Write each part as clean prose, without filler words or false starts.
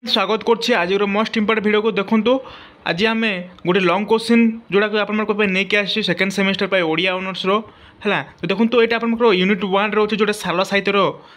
स्वागत करछि आज मोस्ट इम्पोर्टेंट वीडियो को देखूँ। आज आम गोटे लंग क्वेश्चन जोड़ा आपके नहीं कि आसी सेकेंड सेमेस्टर ओडिया ऑनर्स रो है। तो देखो तो ये आप यूनिट 1 रोचे जोटा साल साहित्यर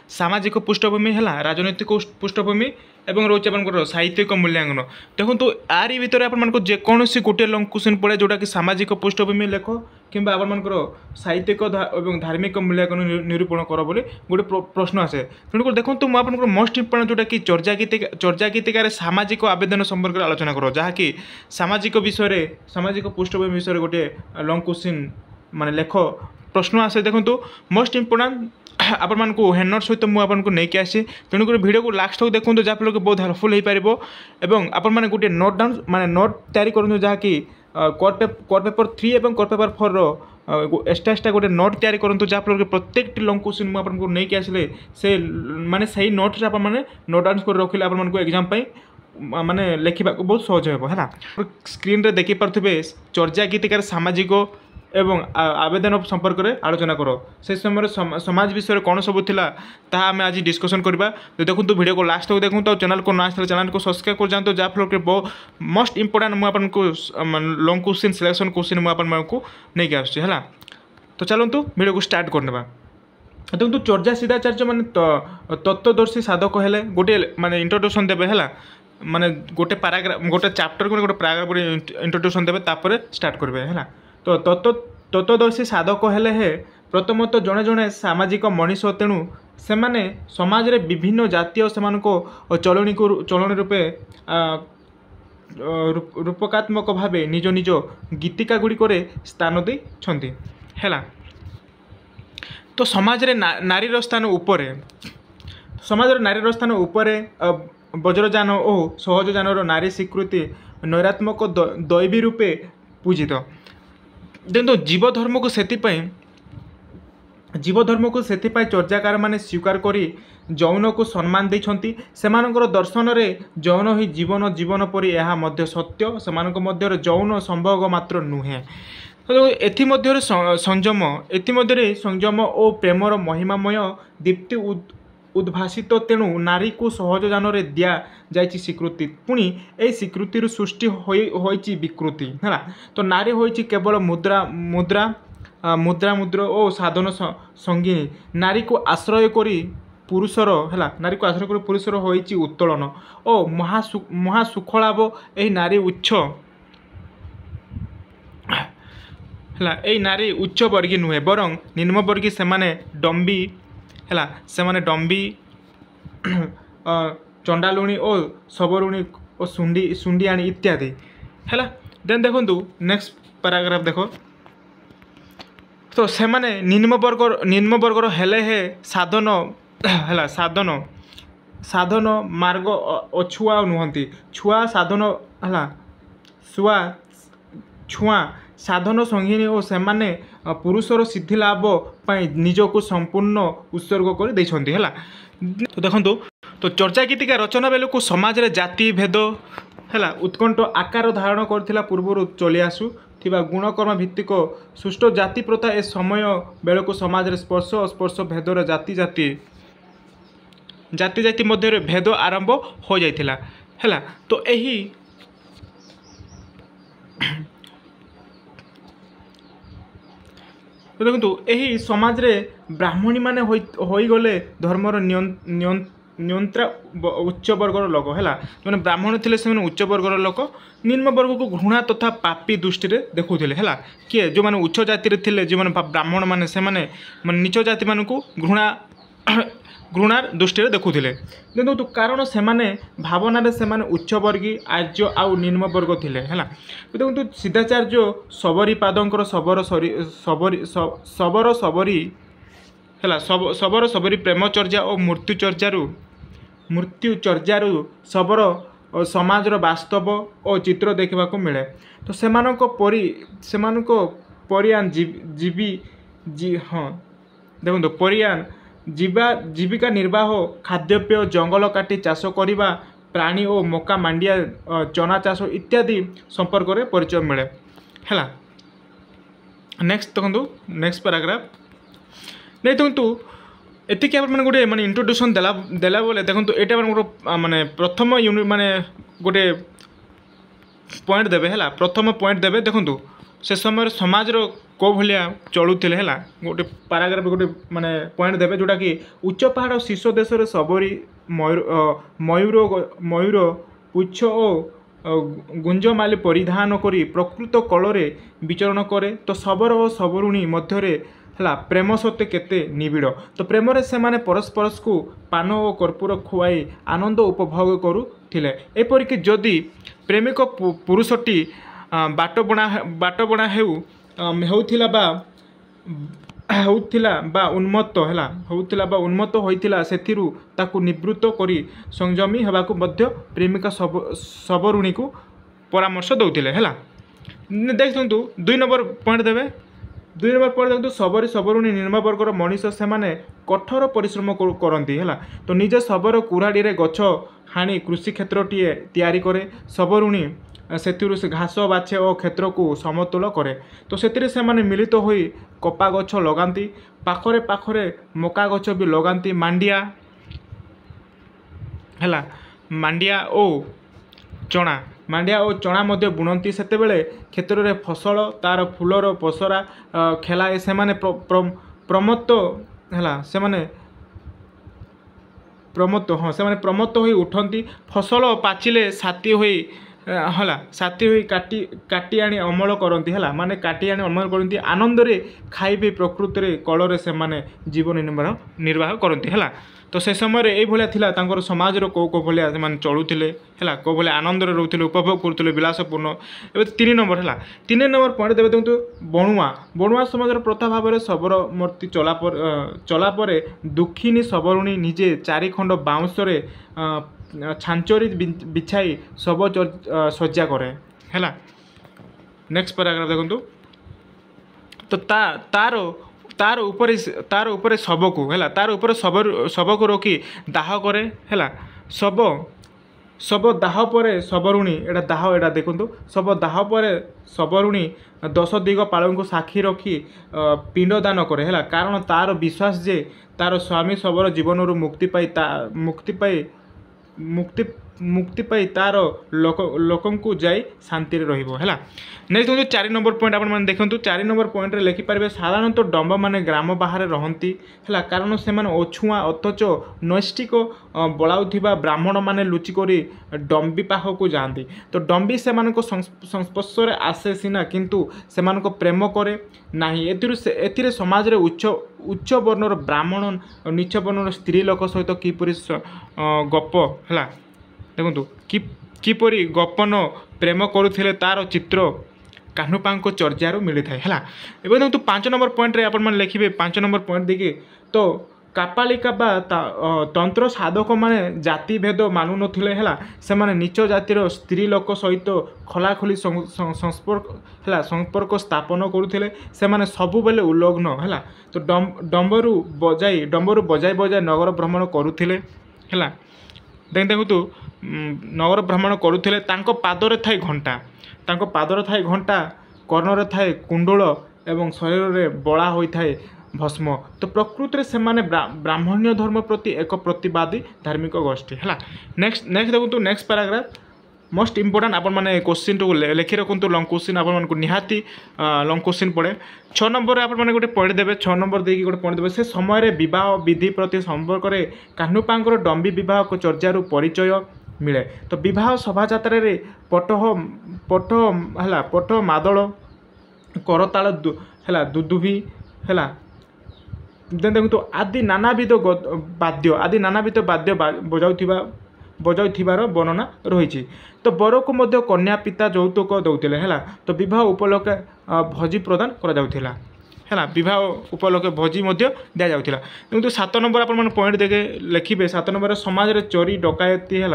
सामाजिक पृष्ठभूमि है राजनैतिक पृष्ठभूमि एवं रोचे आप साहित्यिक मूल्यांकन। देखो तो आरी भितर आपको जेकोसी गोटे लंग क्वेश्चन पड़े जोटा कि सामाजिक पृष्ठभूमि लेख कि आपर साहित्यिक और धार्मिक मूल्यांकन निरूपण कर बोली गोटे प्रश्न आसे। तेणुक देखो तो मुझे मोस्ट इम्पोर्टेंट जोटा कि चर्चा गीतिकार सामाजिक आवेदन संपर्क में आलोचना कर जहाँकि सामाजिक विषय सामाजिक पृष्ठभूमि विषय गोटे लंग क्वेश्चन माने लेख प्रश्न आसे। देखो तो मोस्ट इम्पोर्टाट आपण मानक हेनर सहित मुझे नहीं आसी। तेणुक वीडियो को लास्ट तक देखो जहाँफल कि बहुत हेल्पफुल हो पार और आपण मैंने गोटे नोट डाउन माने नोट तैयारी करूँ जहाँकि कोर पेपर 3 और कोर पेपर 4 रो एक्सट्रा गोटे नोट तैयारी करूँ जहाँफल कि प्रत्येक लंग क्वेश्चन मुझे नहीं आसिले से माने सही नोट्स आप नोट डाउन कर रखिले आपको एग्जाम माने लिखा बहुत सहज है। स्क्रीन रे देखी पारे चर्चा गीतिकार सामाजिक एवं आवेदन संपर्क में आलोचना करो से समय समाज विषय कौन सब था आम आज डिस्कसन करवा। तो देखो तो वीडियो को लास्ट तक देखूँ तो चैनल को ना चैनल को सब्सक्राइब कर जाते जहाँफल कि बहुत मोस्ट इम्पोर्टाट मुझे लंग क्वेश्चन सिलेक्शन क्वेश्चन मुझे नहीं आसा। तो चलतु वीडियो को स्टार्ट करने। देखो तो चर्चा सिद्धाचार्य माने तत्वदर्शी साधक हेले गोटे माने इंट्रोडक्शन देवे है माने गोटे पैराग्राफ गोटे चैप्टर को गोटे पैराग्राफ इंट्रोडक्शन देवे तापर स्टार्ट करेंगे है। तो तत्वदर्शी साधक हेले हे प्रथमत जड़े जड़े सामाजिक मनीष तेणु से माने समाज रे विभिन्न जातीय से चलनी रूपे रूपकात्मक भाव निज निज गीतिका गुड़िक स्थान देइछन्ति है। तो समाज रे नारीर स्थान उपरे समाज नारीर स्थान उपरे वज्रजान और सहजजान नारी स्वीकृति नैरात्मक दैवी रूपे पूजित। देखो जीवधर्म को से चर्चाकार माने स्वीकार करी जौन को सम्मान देइछन्ति। सेमानकर दर्शन रे जौन ही जीवन जीवन परी यह मध्य सत्य सेमानक मध्य जौन संभोग मात्र नुहे। तो एथिमध्य संयम और प्रेमर महिमामय दीप्ति उद्भासित तेणु नारी को सहजजान रे दिया जाइछि स्वीकृति पुणी ए स्वीकृति सृष्टि होइछि विकृति है। तो नारी होइछि केवल मुद्रा मुद्रा मुद्रा मुद्रा और साधन संगिनी नारी को आश्रय करी पुरुषर है नारी को आश्रय करी पुरुषर होइछि उत्तोलन और महासुखलाभ एही नारी उच्च है नारी उच्च वर्गी नुहे बरं निम्नवर्गी से डम्बी है से डम्बी चंडालुणी और सबरुणी और सुंडियाणी इत्यादि है। देन देखो नेक्स्ट पैराग्राफ देखो। तो से निम्न वर्गर हेले हे साधन है साधन मार्ग अछुआ नुहति छुआ साधन है छुआ छुआ साधन संगिनी और सेमाने पुरुषर सिद्धि लाभ निजको संपूर्ण उत्सर्ग कर देइछन्ति है। तो देखो तो चर्चा गीतिका रचना बेलू को समाज रे जाति भेद है उत्कंठ आकार धारण करथिला पूर्वर चली आसु थिबा गुणकर्म भित्तिक सुष्ठ जाति प्रथा ए समय बेलू समाज रे स्पर्श अस्पर्श भेदर जाति जाति जाति जाति मध्य भेद आरंभ हो जाइथिला है। तो यही तो देखो यही समाज रे ब्राह्मणी माने होई गले धर्मर नियंत्रा उच्च वर्गर लोक है जो ब्राह्मण थे से उच्च वर्गर लोक निम्न वर्ग को घृणा तथा पापी दृष्टि देखुले है किए जो मैंने उच्च जाति थे जो मैंने ब्राह्मण मैंने से नीच जाति मान को घृणार दृष्टि देखुले। देखो तो कारण से भावना से उच्च वर्गी आर्य आउ निम्न वर्ग थे है। तो देखो तो सिद्धाचार्य सबरी पादर शबर सबरी है शबर सबरी प्रेमचर्या और मृत्युचर्यारू शबर समाजर वास्तव और चित्र देखा मिले। तो सेमानक परियान जीवी हाँ देखो तो परियान जीविका निर्वाह खाद्यपेय जंगल काटी चाष करवा प्राणी और मका मांडिया चना चाष इत्यादि संपर्क में परिचय मिले है। नेक्स्ट देखो नेक्स्ट पैराग्राफ नहीं देखो एतिक आप गोटे माने इंट्रोड्यूशन देला देला बोले देखो ये माने प्रथम माने गोटे पॉइंट देवे है प्रथम पॉइंट देवे देखो से समय समाज को भाया चलुले है गोटे पाराग्राफ गोटे माने पॉइंट देवे जोटा कि उच्च पहाड़ शीर्ष देश सबरी मयूर मयूर मयूर पुच्छ और गुंजमाली परिधान करी प्रकृत कलरे विचरण करे तो शबर और सबरुणी मध्य है प्रेम सत्य केते निबिड़ तो प्रेम से माने परस्पर को पान और कर्पूर खुआई आनंद उपभोग करुले एपरिक जदि प्रेमिक पुरुषटी बाट बणा उन्मत्त है उन्मत्त होइतिला सेथिरु ताकू निवृत्त करी संयमी हेबाकू मध्य प्रेमिका सबरुणी को परामर्श दौतिले है देखु 2 नंबर पॉइंट देवे 2 नंबर पॉइंट देखो सबरी सबरुणी निम्न वर्गर मनीष से माने कठोर परिश्रम करती है तो निजे शबर कुराड़ी रे गछ हाणी कृषि क्षेत्रटीए तैयारी करे सबरुणी से घास बाछे और क्षेत्र को समतुल करे तो से माने मिलित तो होई कपा गछ लगाती पाखरे पाखरे मका गछ भी लगाती मांडिया है मांडिया और चना मध्य बुणती से क्षेत्र में फसल तार फूलर पसरा खेलाए से माने प्रमत्त है से माने प्रमत्त हाँ से प्रमत्त हो उठती फसल पाचिले साथी होई है साथी हुई काटी आनी अमल करती है माने काटी आनी अमल करती आनंद रे खाइबे प्रकृति रे कलरे से माने जीवन निर्वाह करती है तो से समय ये समाज को भाया से चलुले है कौ भाया आनंद रोते उपभोग करुले विलासपूर्ण ए 3 नंबर है 3 नंबर पॉइंट देवे देखो बणुआ समाज प्रथा भाव में शबर मूर्ति चलापर दुखिनी सबरुणी निजे 4 खंड बाउंसरे छांचरी बिछाई सब सज्जा करे है नेक्स्ट पैराग्राफ देखो तो तार ऊपर शब को है तार ऊपर शब को रोकी दाह करे है शब दाह पर सबरुणी एटा दाह एटा देखो शब दाह पर सबरुणी 10 दिगपाल को साक्षी रखी पिंडदान करे है कारण तार विश्वास जे तार स्वामी शबर जीवन मुक्ति पाई तार लोक जाई शांति रहिबो है नेक्स्ट देखो 4 नंबर पॉइंट आप देखो 4 नंबर पॉइंट रे लिखिपारे साधारणतः डंब माने ग्राम बाहर रहती है कारण से अछुआ अथच नैष्टिक बलाउथिबा ब्राह्मण माने लुचिकोरी डंबी पाख को जाती तो डंबी से संस्पर्श आसे सीना किंतु से प्रेम करे नाही एथिरे समाज रे उच्च वर्णर ब्राह्मण नीच वर्णर स्त्री लोक सहित किपरि गप है देखो किपरि गपन प्रेम करुथिले तार चित्र कान्हुपांको चर्चारू मिलता है एवं देखो 5 नंबर पॉइंट रे आपण माने लिखिबे 5 नंबर पॉइंट देखिए तो कापालिका बा तंत्र साधक माने जाति भेद मानु नथिले है से माने नीच जातिर स्त्री लोक सहित खलाखोली संपर्क स्थापन करुथिले से माने सबु बेले उल्लग्न है तो डंबरू बजाई नगर भ्रमण करुथिले है देखो तो नगर भ्रमण करुथिले तांको पादरे थाए घंटा कर्णरे थाए कुंडल एवं शरीर में बड़ा होता है भस्म तो प्रकृति से माने ब्राह्मण्य धर्म प्रति एक प्रतिवादी धार्मिक गोष्ठी है नेक्स्ट देखो तो नेक्स्ट पैराग्राफ मोस्ट इंपोर्टेंट आपण मैंने क्वेश्चन टू लिखि रखु लंग क्वेश्चन आपको निहाती लंग क्वेश्चन पड़े 6 नंबर आप गोटे पॉइंट देवे 6 नंबर देखिए गोटे पॉइंट देवे से समय विवाह विधि प्रति संपर्क में कान्हुपांकर डंबी विवाह को चर्चारू परिचय मिले तो विवाह शोभायात्रा रे पट मादल करताल है दुदुभी है देखो तो आदि नानाविध वाद्य बजाउथिबार वर्णना रही तो बर को मध्य कन्या पिता यौतुक दौतिले है तो विवाह उपलक्षे भोजी प्रदान करा है विवाह उपलक्षे भोजी दि जाऊला किंतु 7 नंबर आप पॉइंट देखे लिखिए 7 नंबर समाज रे चोरी डकायती है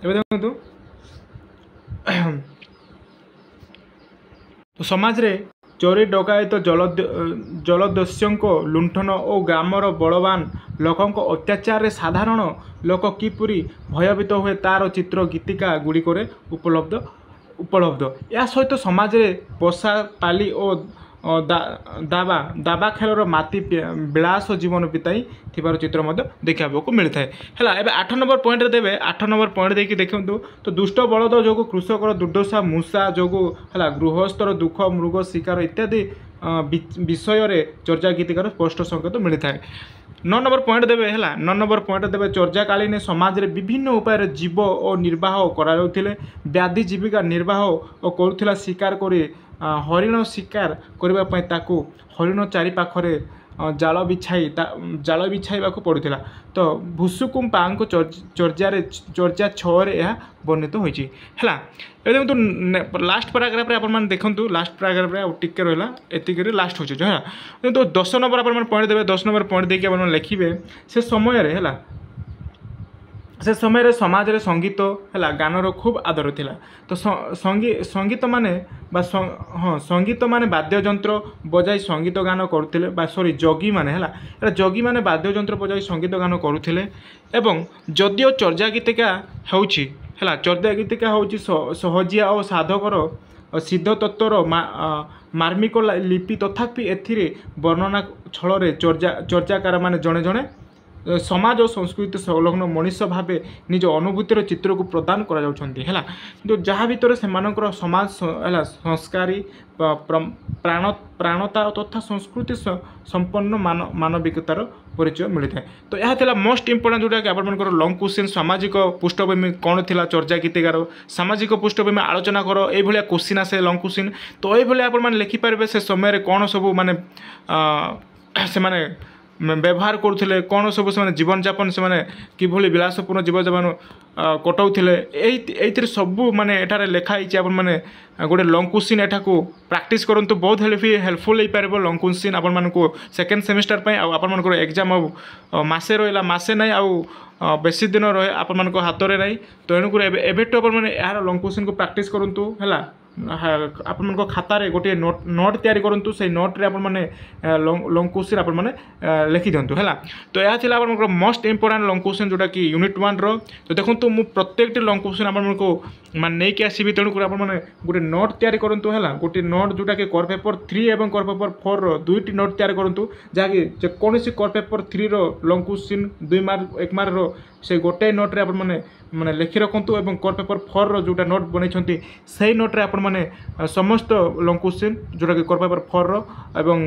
देखो तो समाज रे चोरी डकायत जलदस्यों लुंठन और ग्रामर बलवान लोकों अत्याचार रे साधारण लोक किपरि भयभीत हुए तार चित्र गीतिका गुड़िक उपलब्ध या सहित समाज रे पोषा पाली और दाबा दाबा खेलर माती विलास जीवन बिताई थिबार चित्र मध्य देखा मिलता है है। 8 नंबर पॉइंट देवे 8 नंबर पॉइंट देखिए देखो तो दुष्ट बलद जो कृषकर दुर्दशा मूषा जो है गृहस्थर दुख मृग शिकार इत्यादि विषय चर्चा गीतिकार स्पष्ट संकेत मिलता है। 9 नंबर पॉइंट देवे है 9 नंबर पॉइंट देवे चर्चाकालीन समाज रे विभिन्न उपाय जीव और निर्वाह करा व्याधि जीविका निर्वाह और करुला शिकार कर हरिण शिकार करने ताकू हरिण चारि पाखरे जाल बिछाइबा पड़ूला तो भुसुकुम पांको चर्चा 6 यह वर्णित होती है। देखो लास्ट पैराग्राफ आप देखो लास्ट पैराग्राफ टिके रहा एतिक लास्ट हो तो 10 नंबर आप पॉइंट देवे 10 नंबर पॉइंट देखिए आप लिखे से समय है से समय समाज रे संगीत है गानर खूब आदर थिला तो संगीत माने हाँ संगीत माने वाद्ययंत्र बजाई संगीत गान करुले सॉरी जगी माने है जगी माने वाद्ययंत्र बजाई संगीत गान करुले एवं जदिओ चर्चा गीतिका होउछि है चर्चा गीतिका होउछि सहजिया और साधकर सिद्ध तत्वर मार्मिक लिपि तथापि एथिरे वर्णना छल चर्चाकार माने जड़े जड़े समाज और संस्कृति संलग्न मनीष भाव निज अनुभूतिर चित्र को प्रदान करा तो जहाँ भीतर से समाज संस्कारी प्राणता तथा संस्कृति संपन्न मानविकतार परिचय मिलता है। तो यह था मोस्ट इंपोर्टेंट जोटा कि आप लंग क्वेश्चन सामाजिक पृष्ठभूमि कौन थी चर्चा गीतिकार सामाजिक पृष्ठभूमि आलोचना कर ये क्वेश्चन आसे लंग क्वेश्चन तो ये आप लिखिपारे से समय कौन सब माने से व्यवहार करुले कौन सब से जीवन जापन से किभली विलासपूर्ण जीवन जापन कटाऊले ये सबू माने एठारे लेखाई आप गोटे लंग क्वेश्चन एटा को प्रैक्टिस करूँ बहुत हेल्पफुल हो पार लंग क्वेश्चन आप सेकेंड सेमिस्टर आप एग्जाम मसे रहा मसे ना आउ बेसी दिन रहे आप हाथ में ना तो एणुक एवेठू आप यार लंग क्वेश्चन को प्रैक्टिस करूँ है आप खातार गोटे नोट तैयारी करूँ से नोट्रे आप लंग क्वेश्चन आप लिखि दिंतु है। तो यह था आप मोस्ट इंपोर्टेंट लंग क्वेश्चन जोटा कि यूनिट 1 रो तो देखो तो मुझे प्रत्येक लंग क्वेश्चन आपको नहीं कि आसबि तेणुक आप गोटे नोट तैयारी करूँ है गोटे नोट जोटा कि कर पेपर 3 और कर पेपर 4 रो 2टी नोट तैयारी करूँ जहाँकि जेकोसी कर पेपर 3 रो लंग क्वेश्चन 2 मार्क 1 मार्क रो से गोटे नोट्रे आप मैंने लिखि रखुँ और कर पेपर 4 रो जोटा नोट बनई से नोट्रे आप समस्त लंग क्वेश्चन जोटा कि कर पेपर 4 रो एवं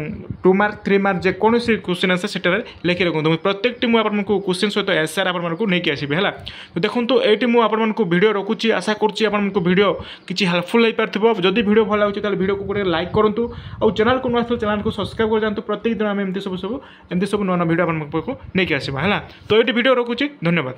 2 मार्क 3 मार्क जेकोसी क्वेश्चन आसे से लिखि रखुँ प्रत्येक मुझे क्वेश्चन सहित एसआर आपको नहीं आसबि है। तो देखो तो ये मुझे वीडियो रखुची आशा करुँची आपको वीडियो किसी हेल्पफुल हो पार जदि वीडियो भल लगे तो वीडियो को गोटे लाइक करूँ और चैनल को नुआ चैनल को सब्सक्राइब कर जातु प्रत्येक दिन आम एमती सब नुआ नुआ वीडियो आपको नहीं आसवा है। तो ये वीडियो रखुची धन्यवाद।